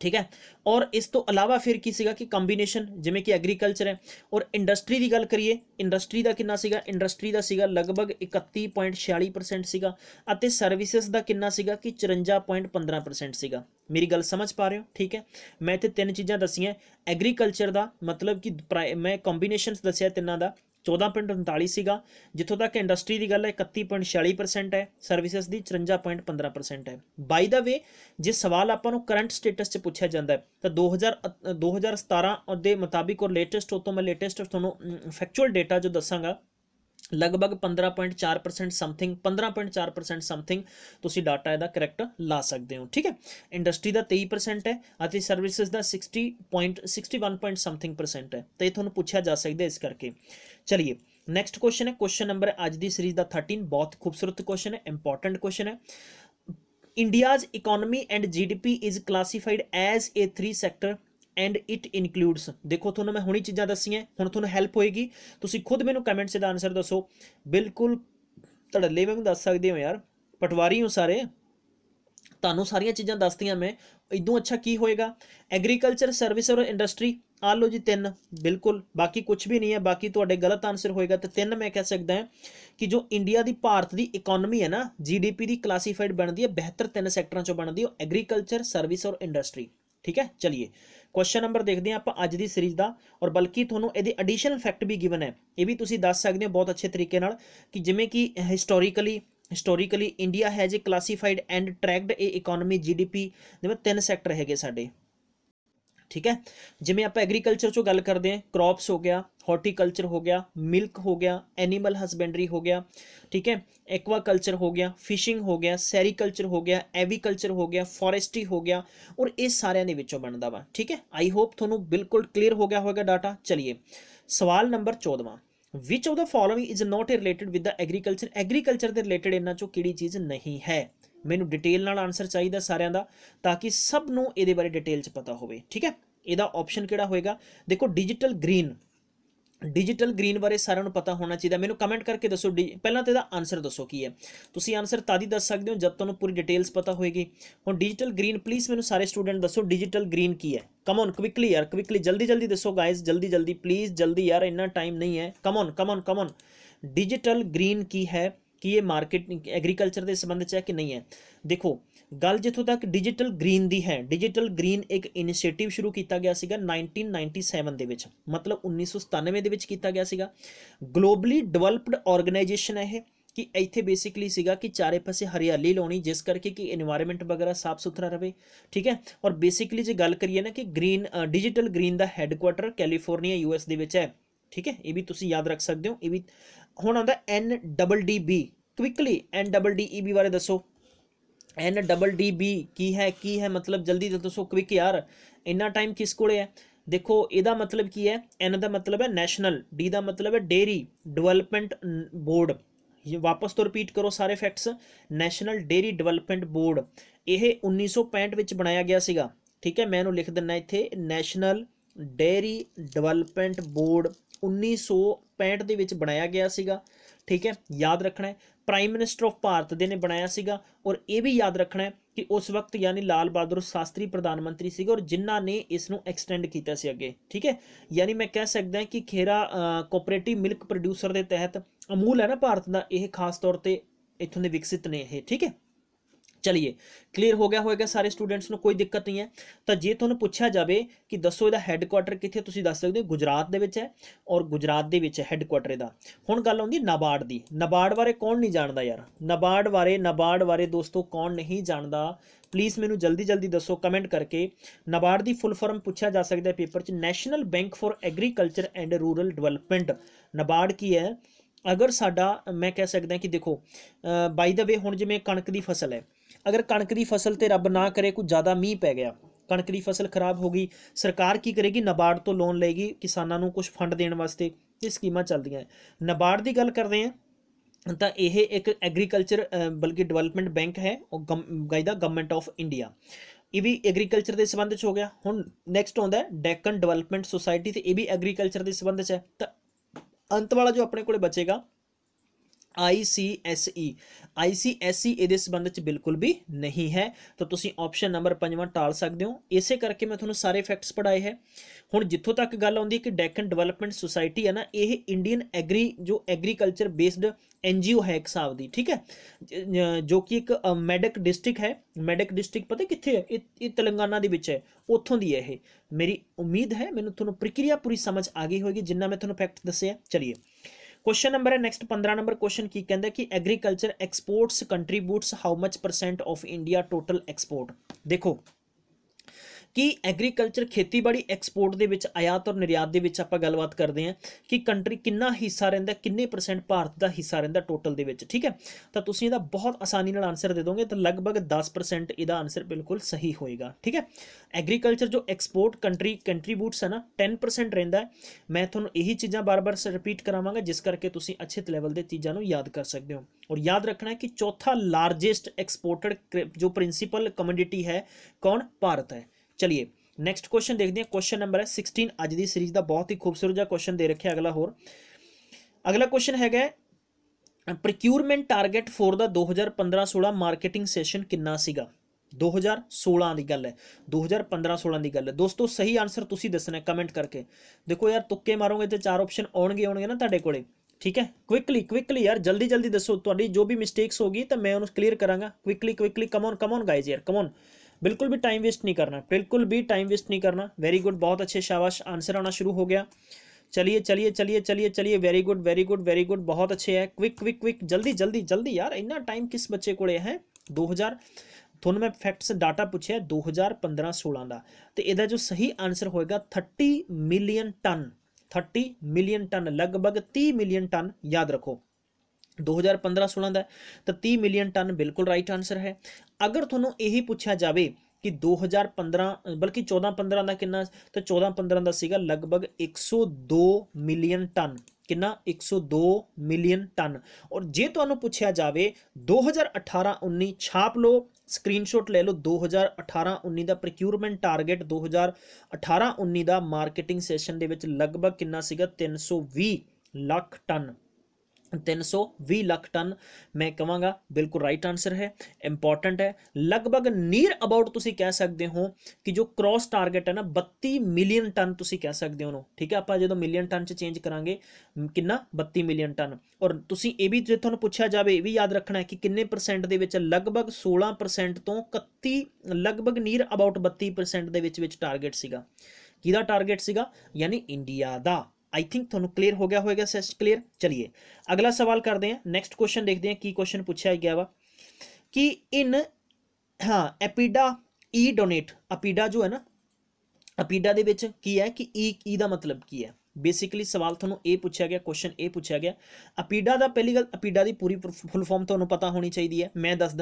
ठीक है। और इस तो अलावा फिर की सीगा कि कंबीनेशन जिमें कि एग्रीकल्चर है और इंडस्ट्री की गल करिए, इंडस्ट्री का कितना सीगा, इंडस्ट्री का सीगा लगभग 31.46% सीगा अते सर्विसेज का कितना सीगा कि 54.15% सीगा। मेरी गल समझ पा रहे हो, ठीक है। मैं इत्थे तीन चीज़ां दसियां, एग्रीकल्चर का मतलब कि मैं कॉम्बीनेशन दसिया तिन्नां दा 14.39 सीगा, जिथों तक इंडस्ट्री की गल है 31.46% है, सर्विसेज की 54.15% है। बाई द वे जे सवाल आपां नूं करंट स्टेटस च पूछा जाता है तो 2017 के मुताबिक और लेटेस्ट उतों मैं लेटेस्ट तुहानूं फैक्चुअल डेटा जो दसांगा लगभग 15.4% समथिंग 15.4% समथिंग तुसी डाटा इहदा करैक्ट ला सकते हो, ठीक है। इंडस्ट्री का 23% है और सर्विसेज का 61 समथिंग परसेंट है, तो ये तुहानूं पूछा जा सकता है इस करके। चलिए नैक्सट क्वेश्चन है, क्वेश्चन नंबर अज की सीरीज का 13, बहुत खूबसूरत क्वेश्चन है, इंपॉर्टेंट क्वेश्चन है। India's economy and GDP is classified as a 3 sector and it includes. देखो थोड़ा मैं हुणी चीज़ां दसियां, हुण थोड़ा हेल्प होएगी, तुसीं खुद मैनूं कमेंट से आंसर दसो। बिल्कुल धड़ल्ले वांग दस सकते हो यार, पटवारी हो सारे, तुहानूं सारियां चीज़ां दसदियां मैं, इदों अच्छा की होएगा। एग्रीकल्चर, सर्विस और इंडस्ट्री, आ लो जी 3, बिल्कुल, बाकी कुछ भी नहीं है, बाकी तुहाडे गलत आंसर होएगा। तो 3 मैं कह सकदा है कि जो इंडिया की भारत की इकोनॉमी है ना, GDP की क्लासीफाइड बनती है बेहतर 3 सैक्टरों चों बनती है, एग्रीकल्चर, सर्विस और इंडस्ट्री, ठीक है। चलिए क्वेश्चन नंबर देखते हैं आप अज की सीरीज का, और बल्कि थोनों ये एडिशनल फैक्ट भी गिवन है, ये भी तुसीं दस सकते हो बहुत अच्छे तरीके नाल कि जिमें कि historically India has a classified and tracked A economy GDP जिवें 3 सैक्टर है साडे, ठीक है। जिमें आप एग्रीकल्चर चो गल करते हैं, क्रॉप्स हो गया, हॉर्टिकल्चर हो गया, मिल्क हो गया, एनीमल हसबेंडरी हो गया, ठीक है, एक्वाकल्चर हो गया, फिशिंग हो गया, सैरीकल्चर हो गया, एवीकल्चर हो गया, फॉरेस्ट्री हो गया, और ये सारिਆਂ ਦੇ ਵਿੱਚੋਂ बनता वा, ठीक है। आई होप ਤੁਹਾਨੂੰ बिल्कुल क्लीयर हो गया होगा डाटा। चलिए सवाल number 14, which of the following is not related with the agriculture. Agriculture के रिलेटेड इन्हां चों किहड़ी चीज़ नहीं है, मैनू डिटेल नाल आंसर चाहिए सारिਆਂ ਦਾ, ताकि सब नूं इहदे बारे डिटेल च पता होवे, ठीक है। ਇਹਦਾ ऑप्शन ਕਿਹੜਾ होएगा, देखो डिजिटल ग्रीन बारे साਰਿਆਂ ਨੂੰ पता होना चाहिए। मैनू कमेंट करके दसो पहला तो ਇਹਦਾ आंसर दसो की है, तुसीं आंसर तादी दस सकते हो जब तुहानूं पूरी डिटेल्स पता होएगी। हुण डिजिटल ग्रीन प्लीज़ मैनू सारे स्टूडेंट दसो डिजिटल ग्रीन की है, कम ऑन क्विकली यार, क्विकली जल्दी दसो गाइज, जल्दी प्लीज़ जल्दी यार, इन्ना टाइम नहीं है, कम ऑन डिजिटल ग्रीन की है कि ये मार्केट एग्रीकल्चर के संबंध च है कि नहीं है। देखो गल जिथों तक डिजिटल ग्रीन दी है, डिजिटल ग्रीन एक इनिशिएटिव शुरू किया गया सीगा 1997 दे विच, मतलब 1997 दे विच किया गया सीगा। ग्लोबली डिवेलप्ड ऑर्गेनाइजेशन है ये, कि इत्थे बेसिकली सीगा कि चारे पासे हरियाली लाउणी जिस करके कि एनवायरनमेंट वगैरह साफ सुथरा रहे, ठीक है। और बेसिकली जो गल करिए ना कि ग्रीन डिजिटल ग्रीन का हैडकुआटर कैलीफोर्निया US दे विच है, ठीक है। ये भी तुसीं याद रख सकते हो। ये भी हुण आउंदा NDDB, क्विकली NDDB बारे दसो, NDDB की है मतलब जल्दी दसो क्विक यार, इन्ना टाइम किस कोले है। देखो ਇਹਦਾ मतलब की है, N का मतलब है नैशनल, D का मतलब है डेयरी डेवलपमेंट बोर्ड, ये वापस तो रिपीट करो सारे facts, national dairy development board, यह 1965 विच बनाया गया सीगा, ठीक है। मैं इन्हूं लिख दिना इत्थे, नैशनल डेयरी डेवलपमेंट बोर्ड 1965 दे विच बनाया गया सीगा, ठीक है, याद रखना है। प्राइम मिनिस्टर ऑफ भारत दे ने बनाया सीगा, और ये भी याद रखना है कि उस वक्त यानी लाल बहादुर शास्त्री प्रधानमंत्री सीगे, और जिन्हों ने इसनों एक्सटेंड किया सी अगे, ठीक है। यानी मैं कह सकदा कि खेरा कोऑपरेटिव मिल्क प्रोड्यूसर के तहत अमूल है ना भारत का, यह खास तौर पर इत्थों के विकसित ने ये, ठीक है। चलिए क्लीयर हो गया होगा सारे स्टूडेंट्स को, कोई दिक्कत नहीं है। तो जे तुहानूं पूछा जाए कि दसो इहदा हैडकुआटर कित्थे, तुसीं दस सकदे हो गुजरात दे विच है, और गुजरात दे विच हैडकुआटर इहदा। हुण गल आउंदी नाबार्ड दी, नाबार्ड बारे कौन नहीं जानता यार, नाबार्ड बारे दोस्तों कौन नहीं जानता, प्लीज़ मैनू जल्दी दसो कमेंट करके। नाबार्ड की फुल फॉर्म पूछा जा सकता है पेपर च, national bank for agriculture and rural development. NABARD की है, अगर साडा मैं कह सकदा कि देखो बाई द वे हुण जिवें कणक की फसल है, अगर कणक की फसल तो रब ना करे कुछ ज़्यादा मीह पै गया, कणक की फसल खराब हो गई, सरकार की करेगी, नाबार्ड तो लोन लेगी किसानों को कुछ फंड देने वास्ते, ये स्कीमां चलदियां। नाबार्ड की गल करते हैं तो यह एक एग्रीकल्चर बल्कि डिवेलपमेंट बैंक है, गाइदा गवर्नमेंट ऑफ इंडिया, ये भी एग्रीकल्चर के संबंध हो गया। हुण नैक्सट आउंदा डेक्कन डेवलपमेंट सोसाइटी, तो यह भी एग्रीकल्चर के संबंध है। तो अंत वाला जो अपने को बचेगा ICSE ICSE ਇਹਦੇ ਸੰਬੰਧ ਚ ਬਿਲਕੁਲ ਵੀ ਨਹੀਂ ਹੈ, ਤਾਂ ਤੁਸੀਂ ਆਪਸ਼ਨ ਨੰਬਰ 5ਵਾਂ ਟਾਲ ਸਕਦੇ ਹੋ। ਇਸੇ ਕਰਕੇ ਮੈਂ ਤੁਹਾਨੂੰ ਸਾਰੇ ਫੈਕਟਸ ਪੜ੍ਹਾਏ ਹੈ। ਹੁਣ ਜਿੱਥੋਂ ਤੱਕ ਗੱਲ ਆਉਂਦੀ ਹੈ ਕਿ ਡੈਕਨ ਡਿਵੈਲਪਮੈਂਟ ਸੁਸਾਇਟੀ ਹੈ ਨਾ, ਇਹ ਇੰਡੀਅਨ ਜੋ ਐਗਰੀਕਲਚਰ ਬੇਸਡ NGO ਹੈ ਇੱਕ ਹਿਸਾਬ ਦੀ, ਠੀਕ ਹੈ, ਜੋ ਕਿ ਇੱਕ ਮੈਡਕ ਡਿਸਟ੍ਰਿਕਟ ਹੈ। ਮੈਡਕ ਡਿਸਟ੍ਰਿਕਟ ਪਤਾ ਕਿੱਥੇ ਹੈ? ਇਹ ਤੇਲੰਗਾਨਾ ਦੇ ਵਿੱਚ ਹੈ, ਉੱਥੋਂ ਦੀ ਹੈ ਇਹ। ਮੇਰੀ ਉਮੀਦ ਹੈ ਮੈਨੂੰ ਤੁਹਾਨੂੰ ਪ੍ਰਕਿਰਿਆ ਪੂਰੀ ਸਮਝ ਆ ਗਈ ਹੋਏਗੀ ਜਿੰਨਾ ਮੈਂ ਤੁਹਾਨੂੰ ਫੈਕਟ ਦੱਸਿਆ। ਚਲਿਏ क्वेश्चन नंबर है नेक्स्ट 15 नंबर क्वेश्चन की कहता है कि agriculture exports contributes how much % of India total export. देखो कि एग्रीकल्चर खेतीबाड़ी एक्सपोर्ट ਦੇ ਵਿੱਚ ਆयात और निर्यात ਦੇ ਵਿੱਚ ਆਪਾਂ ਗੱਲਬਾਤ ਕਰਦੇ ਹਾਂ ਕਿ ਕੰਟਰੀ ਕਿੰਨਾ ਹਿੱਸਾ ਰਹਿੰਦਾ, ਕਿੰਨੇ % ਭਾਰਤ ਦਾ ਹਿੱਸਾ ਰਹਿੰਦਾ ਟੋਟਲ ਦੇ ਵਿੱਚ, ਠੀਕ ਹੈ। ਤਾਂ ਤੁਸੀਂ ਇਹਦਾ ਬਹੁਤ ਆਸਾਨੀ ਨਾਲ ਆਨਸਰ ਦੇ ਦੋਗੇ, ਤਾਂ ਲਗਭਗ 10% ਇਹਦਾ ਆਨਸਰ ਬਿਲਕੁਲ ਸਹੀ ਹੋਏਗਾ, ਠੀਕ ਹੈ। ਐਗਰੀਕਲਚਰ ਜੋ ਐਕਸਪੋਰਟ ਕੰਟਰੀਬਿਊਟਸ ਹੈ ਨਾ 10% ਰਹਿੰਦਾ ਹੈ। ਮੈਂ ਤੁਹਾਨੂੰ ਇਹੀ ਚੀਜ਼ਾਂ ਬਾਰ-ਬਾਰ ਰਿਪੀਟ ਕਰਾਵਾਂਗਾ ਜਿਸ ਕਰਕੇ ਤੁਸੀਂ ਅੱਛੇ ਲੈਵਲ ਦੇ ਚੀਜ਼ਾਂ ਨੂੰ ਯਾਦ ਕਰ ਸਕਦੇ ਹੋ। और याद रखना है कि चौथा लार्जेस्ट एक्सपोर्टेड जो प्रिंसिपल कमोडिटी है कौन? भारत है। चलिए नेक्स्ट क्वेश्चन देखते हैं। क्वेश्चन नंबर है 16 अज की सीरीज का बहुत ही खूबसूरत जिहा क्वेश्चन दे रखे। अगला क्वेश्चन है procurement target for the 2015-16 marketing session कितना सीगा? 2016 की गल है, 2015-16 की गल है दोस्तों। सही आंसर तुसी दसना कमेंट करके। देखो यार तुक्के मारोगे तो 4 ऑप्शन आउणगे ना तुहाडे कोले, ठीक है। क्विकली यार जल्दी दसो, तुहाडी जो भी मिसटेक्स होगी तो मैं उन्हें क्लीयर करांगा। क्विकली कम ऑन गाइज यार, कम ऑन। बिल्कुल भी टाइम वेस्ट नहीं करना, बिल्कुल भी टाइम वेस्ट नहीं करना। वेरी गुड, बहुत अच्छे, शाबाश, आंसर आना शुरू हो गया। चलिए वेरी गुड, बहुत अच्छे है। क्विक जल्दी यार, इन्ना टाइम किस बच्चे को है? 2000 ਤੁਹਾਨੂੰ मैं फैक्ट्स डाटा पूछा 2015-16 का, तो यदा जो सही आंसर होएगा 30 मिलियन टन, 30 मिलियन टन, लगभग 30 मिलियन टन। याद रखो 2015-16 का, तो 30 मिलियन टन बिल्कुल राइट आंसर है। अगर थोनों यही पूछा जाए कि 2015 बल्कि 14-15 का कितना, तो 14-15 का सीगा लगभग 102 मिलियन टन। कितना? 102 मिलियन टन। और जे तुहानू पूछा जाए 2018-19, छाप लो, स्क्रीनशॉट ले लो। 2018-19 का प्रोक्यूरमेंट टारगेट 2018-19 का मार्केटिंग सैशन दे विच लगभग कितना सीगा? 320 लाख टन। 320 लाख टन मैं कहांगा बिल्कुल राइट आंसर है, इंपॉर्टेंट है। लगभग नीयर अबाउट तुसी कह सकते हो कि जो क्रॉस टारगेट है ना 32 मिलियन टन तुसी कह सकते हो, ठीक है। आप जो मिलियन टन च चेंज करांगे कितना? 32 मिलियन टन। और तुसी ये भी जो तुहानू पूछा जाए ये भी याद रखना है कि किन्ने परसेंट दे विच? लगभग 16% तो 31, लगभग near about 32% they which target सीगा। किहदा टारगेट सीगा? यानी इंडिया दा। आई थिंक थोड़ा क्लियर हो गया होगा, सेस्ट क्लियर। चलिए अगला सवाल करते हैं, नेक्स्ट क्वेश्चन देखते हैं की क्वेश्चन पूछा गया वा कि इन एपीडा ई डोनेट, अपीडा जो है ना, अपीडा दे विच की है कि ई दा मतलब की है? बेसिकली सवाल थोड़ा ये पूछा गया, क्वेश्चन ये पूछा गया। अपीडा का पहली गल, अपीडा की पूरी फुल फॉर्म थोड़ा पता होनी चाहिए है। मैं दस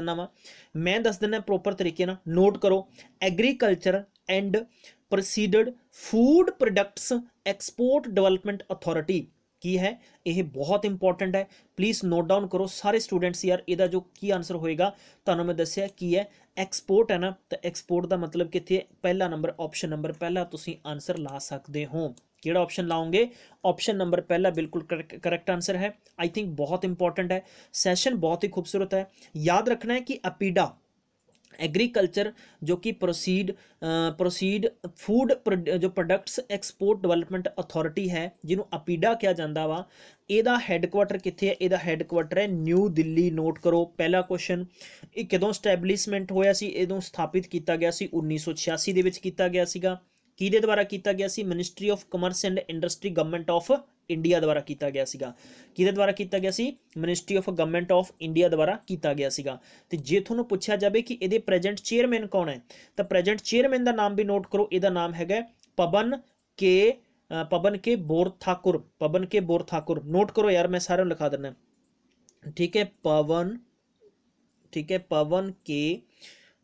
दिना प्रॉपर तरीके ना, नोट करो। Agriculture and processed food products export development authority की है? यह बहुत इंपॉर्टेंट है, प्लीज़ नोट डाउन करो सारे स्टूडेंट्स यार। इसका जो की आंसर होएगा तुहानू मैं दस्सिया की है, एक्सपोर्ट है ना, तो एक्सपोर्ट का मतलब कितने? पहला नंबर, ऑप्शन नंबर पहला तुसी आंसर ला सकते हो। किहड़ा ऑप्शन लाओगे? ऑप्शन नंबर पहला बिल्कुल करेक्ट आंसर है। आई थिंक बहुत इंपॉर्टेंट है, सैशन बहुत ही खूबसूरत है। याद रखना है कि अपीडा एग्रीकल्चर जो कि प्रोसीड फूड जो प्रोडक्ट्स एक्सपोर्ट डेवलपमेंट अथॉरिटी है जिन्हों अपीडा कहा जाता वा, ਇਹਦਾ ਹੈੱਡਕੁਆਟਰ ਕਿੱਥੇ ਹੈ? ਇਹਦਾ ਹੈੱਡਕੁਆਟਰ ਹੈ ਨਿਊ ਦਿੱਲੀ। ਨੋਟ ਕਰੋ ਪਹਿਲਾ ਕੁਐਸਚਨ। ਇਹ ਕਦੋਂ ਸਟੈਬਲਿਸ਼ਮੈਂਟ ਹੋਇਆ ਸੀ? ਇਹਦੋਂ ਸਥਾਪਿਤ ਕੀਤਾ ਗਿਆ ਸੀ 1986 ਦੇ ਵਿੱਚ ਕੀਤਾ ਗਿਆ ਸੀਗਾ। ਕਿਹਦੇ ਦੁਆਰਾ ਕੀਤਾ ਗਿਆ ਸੀ? Ministry of commerce and industry government of India द्वारा किया गया सीगा। किहदे द्वारा किया गया सी? Ministry of government of India द्वारा किया गया सीगा। तो जे तुहानू पूछा जाए कि ये प्रेजेंट चेयरमैन कौन है, तो प्रेजेंट चेयरमैन का नाम भी नोट करो। इसका नाम है पवन के बोर ठाकुर। पवन के बोर ठाकुर नोट करो यार, मैं सारे लिखा देना, ठीक है। पवन के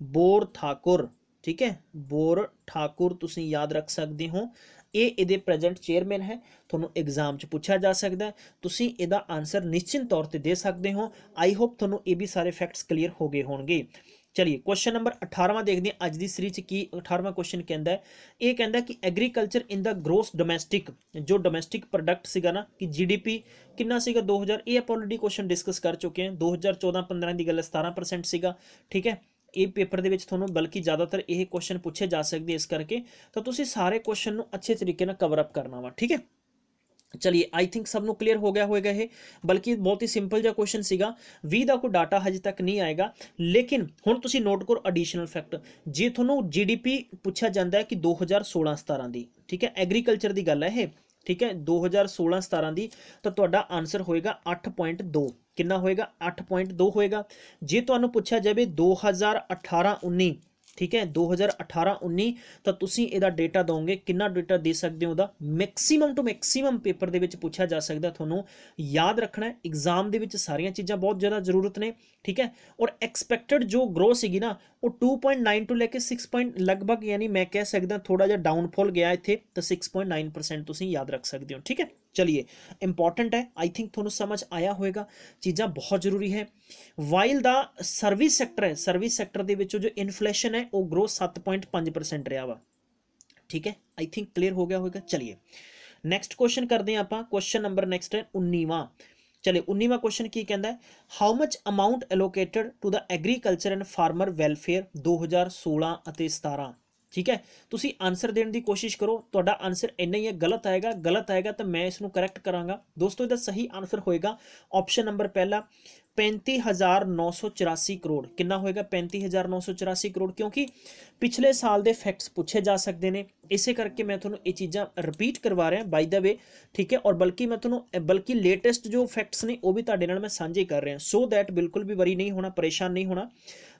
बोर ठाकुर, ठीक है। बोर ठाकुर तुसी याद रख सकते हो। ये प्रेजेंट चेयरमैन है, थोनों एग्जाम च पूछा जा सकता है, तुसी इसका आंसर निश्चित तौर पर दे सकते हो। आई होप थोनों ये भी सारे फैक्ट्स क्लीयर हो गए होंगे। चलिए क्वेश्चन नंबर 18वां देखते हैं अज की सीरीज की 18वां क्वेश्चन कहता है, ये कहता है कि agriculture in the gross domestic, जो डोमैस्टिक प्रोडक्ट सीगा ना कि GDP कितना सीगा 2000, ये आप ऑलरेडी क्वेश्चन डिस्कस कर चुके हैं। 2014-15 की गल 17% सीगा, ठीक है। ये पेपर ਦੇ ਵਿੱਚ ਤੁਹਾਨੂੰ बल्कि ज़्यादातर ਇਹ क्वेश्चन पूछे जा सकते, इस करके तो ਤੁਸੀਂ सारे क्वेश्चन ਨੂੰ अच्छे तरीके ਨਾਲ कवर अप करना वा, ठीक है। चलिए आई थिंक सबनों क्लीयर हो गया होगा ये, बल्कि बहुत ही सिंपल जिहा क्वेश्चन सीगा। 20 का कोई डाटा हजे तक नहीं आएगा, लेकिन हुण तुसीं नोट करो एडिशनल फैक्ट, जे तुहानूं GDP पूछा जाता है कि 2016-17 की, ठीक है, एग्रीकल्चर की गल है ये, ठीक है, 2016-17 की, तो तुहाडा आंसर होएगा 8.2, कितना होएगा 8.2 होएगा। जे तुहानूं पूछा जाए 2018-19, ठीक है, 2018-19, तो तुसीं इहदा डेटा दोगे, कितना डेटा दे सकते हो उहदा, मैक्सीमम टू मैक्सीमम पेपर दे विच पूछा जा सकता। तुहानूं याद रखना है एग्जाम दे विच सारियां चीज़ां बहुत ज़्यादा जरूरत ने, ठीक है। और एक्सपैक्टेड जो ग्रोथ सीगी ना वो 2.9 टू लैके 6 पॉइंट लगभग, यानी मैं कह सकदा थोड़ा जिहा डाउनफॉल गया इत्थे, तो 6.9% तुसीं याद रख सकते हो, ठीक है। चलिए इंपॉर्टेंट है, आई थिंक थोड़ा समझ आया होगा, चीज़ां बहुत जरूरी है। वाइल द सर्विस सैक्टर है, सर्विस सैक्टर के जो इन्फ्लेशन है वो ग्रोथ 7.5% रहा वा, ठीक है, आई थिंक क्लीयर हो गया होगा। चलिए नैक्सट क्वेश्चन करते हैं आप, क्वेश्चन नंबर नैक्सट है 19वां। चलिए 19वां क्वेश्चन की कहता है, how much amount allocated to the agriculture and farmer welfare 2016 और 17, ठीक है। तुसी आंसर देने की कोशिश करो, तुहाडा आंसर इन्ना ही है, गलत आएगा तो मैं इसनूं करैक्ट करांगा। दोस्तों इसका सही आंसर होएगा ऑप्शन नंबर पहला 35,984 करोड़। कितना होएगा 35,984 करोड़, क्योंकि पिछले साल के फैक्ट्स पूछे जा सकते हैं, इसे करके मैं थोड़ा ये चीज़ां रिपीट करवा रहा बाय द वे, ठीक है। और बल्कि लेटेस्ट जो फैक्ट्स ने वो भी तुहाडे नाल मैं साझे कर रहा, सो दैट बिल्कुल भी वरी नहीं होना, परेशान नहीं होना।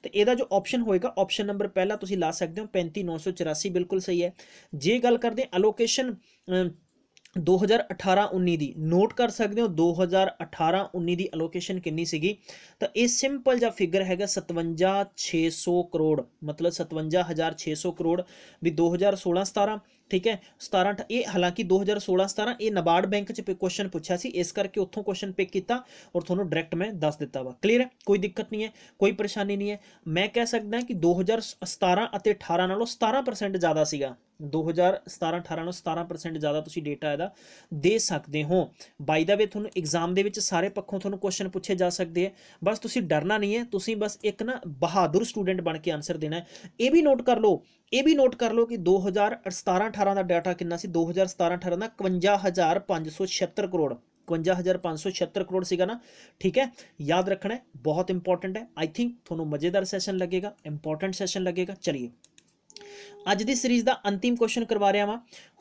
तो यदा जो ऑप्शन होएगा ऑप्शन नंबर पहला तुसीं ला सकते हो 35,984, बिल्कुल सही है। जे गल करते हैं एलोकेशन 2018-19 की, नोट कर सकते हो 2018-19 की एलोकेशन कितनी सीगी, तो ये सिंपल जा फिगर हैगा 57,600 करोड़, मतलब 57,600 करोड़ भी 2016-17, ठीक है। 17 ये हालांकि 2016-17 ये नाबार्ड बैंक च क्वेश्चन पूछा सी, इस करके उत्थों क्वेश्चन पिक किया और थोड़ा डायरैक्ट मैं दस दिता वा, क्लीयर है, कोई दिक्कत नहीं है, कोई परेशानी नहीं है। मैं कह सकता कि 2017 और 18 नालों 17% ज़्यादा सीगा, 2017-18 17% ज़्यादा तुसी डेटा इहदा दे सकते हो। बाय द वे तुहानूं एग्जाम दे विच सारे पक्षों तुहानूं क्वेश्चन पूछे जा सकते हैं, बस तुसी डरना नहीं है, तुसी बस एक ना बहादुर स्टूडेंट बन के आंसर देना है। ये भी नोट कर लो, कि 2017-18 का डाटा कितना सी, 2017-18 का 51,576 करोड़, 51,576 करोड़ सीगा ना, ठीक है। याद रखना है, बहुत इंपॉर्टेंट है। आई थिंक थोड़ा मजेदार सैशन लगेगा, इंपॉर्टेंट सैशन लगेगा। चलिए अज की सीरीज का अंतिम क्वेश्चन करवा रहा वा,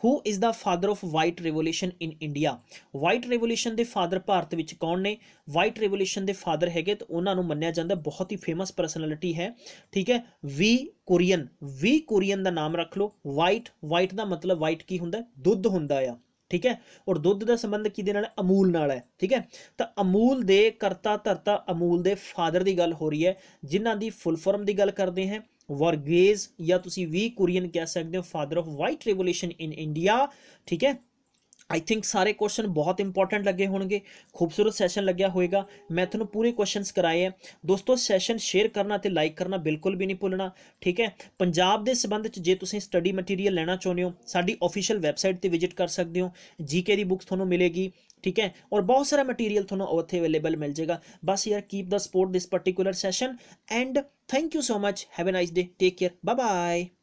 who is the father of white revolution in India. White revolution के फादर भारत में कौन ने, वाइट रेवोल्यूशन के फादर है तो उन्होंने मन्निया जाता, बहुत ही फेमस परसनैलिटी है, ठीक है। वी कुरियन का नाम रख लो। वाइट का मतलब वाइट की होंदा, दुध होंदा आ, ठीक है। और दुध का संबंध किहदे नाल, अमूल नाल है, ठीक है। तो अमूल दे करता धरता अमूल दे फादर की गल हो रही है, जिन्हां दी फुल फॉर्म की गल करते हैं वर्गेज, या तुसी वी कुरियन कह सकते हो, father of white revolution in India, ठीक है। आई थिंक सारे क्वेश्चन बहुत इंपॉर्टेंट लगे होंगे, खूबसूरत सैशन लग्या होएगा, मैं थोड़ा पूरे क्वेश्चंस कराए हैं। दोस्तों सैशन शेयर करना ते लाइक करना बिल्कुल भी नहीं भूलना, ठीक है। पंजाब के संबंध च जे तुसीं स्टडी मटीरियल लेना चाहते हो, साडी ऑफिशियल वैबसाइट पर विजिट कर सकते हो, GK की बुक्स थोड़ा मिलेगी, ठीक है। और बहुत सारा मटीरियल थोड़ा उत्थे अवेलेबल मिल जाएगा। बस यार keep the support this particular session and thank you so much, have a nice day, take care, bye bye.